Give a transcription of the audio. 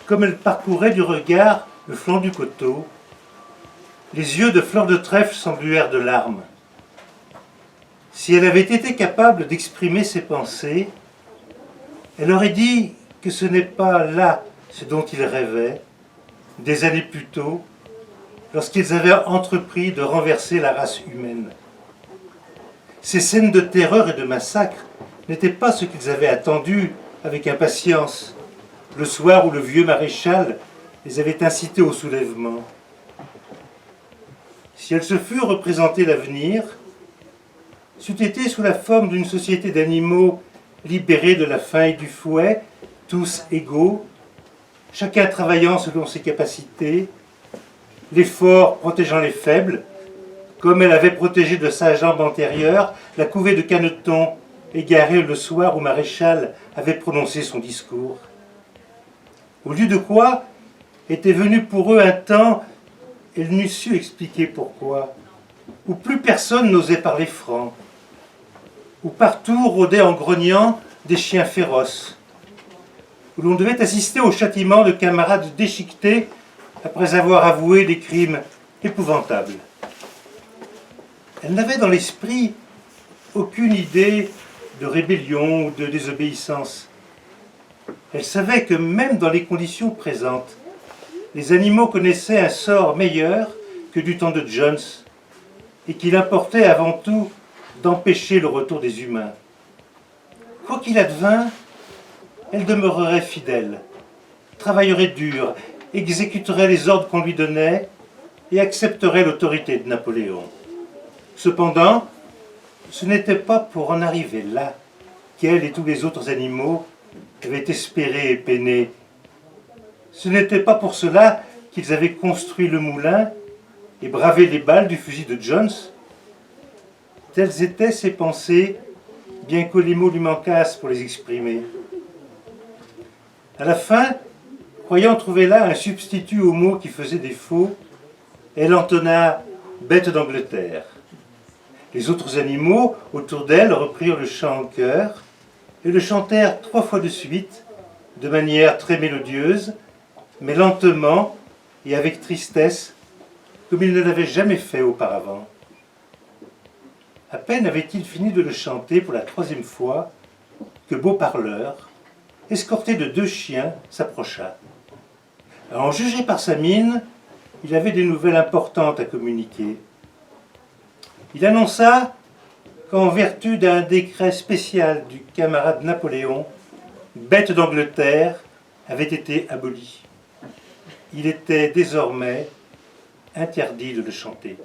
comme elle parcourait du regard le flanc du coteau, les yeux de fleur de trèfle s'engluèrent de larmes. Si elle avait été capable d'exprimer ses pensées, elle aurait dit que ce n'est pas là ce dont ils rêvaient, des années plus tôt, lorsqu'ils avaient entrepris de renverser la race humaine. Ces scènes de terreur et de massacre n'étaient pas ce qu'ils avaient attendu avec impatience, le soir où le vieux maréchal les avait incités au soulèvement. Si elles se furent représentées l'avenir, c'eût été sous la forme d'une société d'animaux libérés de la faim et du fouet, tous égaux, chacun travaillant selon ses capacités, les forts protégeant les faibles, comme elle avait protégé de sa jambe antérieure la couvée de canetons égarés le soir où Maréchal avait prononcé son discours. Au lieu de quoi était venu pour eux un temps, elle n'eût su expliquer pourquoi, où plus personne n'osait parler franc, où partout rôdaient en grognant des chiens féroces, où l'on devait assister au châtiment de camarades déchiquetés après avoir avoué des crimes épouvantables. Elle n'avait dans l'esprit aucune idée de rébellion ou de désobéissance. Elle savait que même dans les conditions présentes, les animaux connaissaient un sort meilleur que du temps de Jones, et qu'il importait avant tout d'empêcher le retour des humains. Quoi qu'il advînt, elle demeurerait fidèle, travaillerait dur, exécuterait les ordres qu'on lui donnait et accepterait l'autorité de Napoléon. Cependant, ce n'était pas pour en arriver là qu'elle et tous les autres animaux avaient espéré et peiné. Ce n'était pas pour cela qu'ils avaient construit le moulin et bravé les balles du fusil de Jones. Telles étaient ses pensées, bien que les mots lui manquassent pour les exprimer. À la fin, croyant trouver là un substitut au mot qui faisait défaut, elle entonna « bête d'Angleterre ». Les autres animaux autour d'elle reprirent le chant en chœur et le chantèrent 3 fois de suite, de manière très mélodieuse, mais lentement et avec tristesse, comme ils ne l'avaient jamais fait auparavant. À peine avait-il fini de le chanter pour la 3e fois que Beauparleur, escorté de 2 chiens, s'approcha. À en juger par sa mine, il avait des nouvelles importantes à communiquer. Il annonça qu'en vertu d'un décret spécial du camarade Napoléon, Bête d'Angleterre avait été aboli. Il était désormais interdit de le chanter.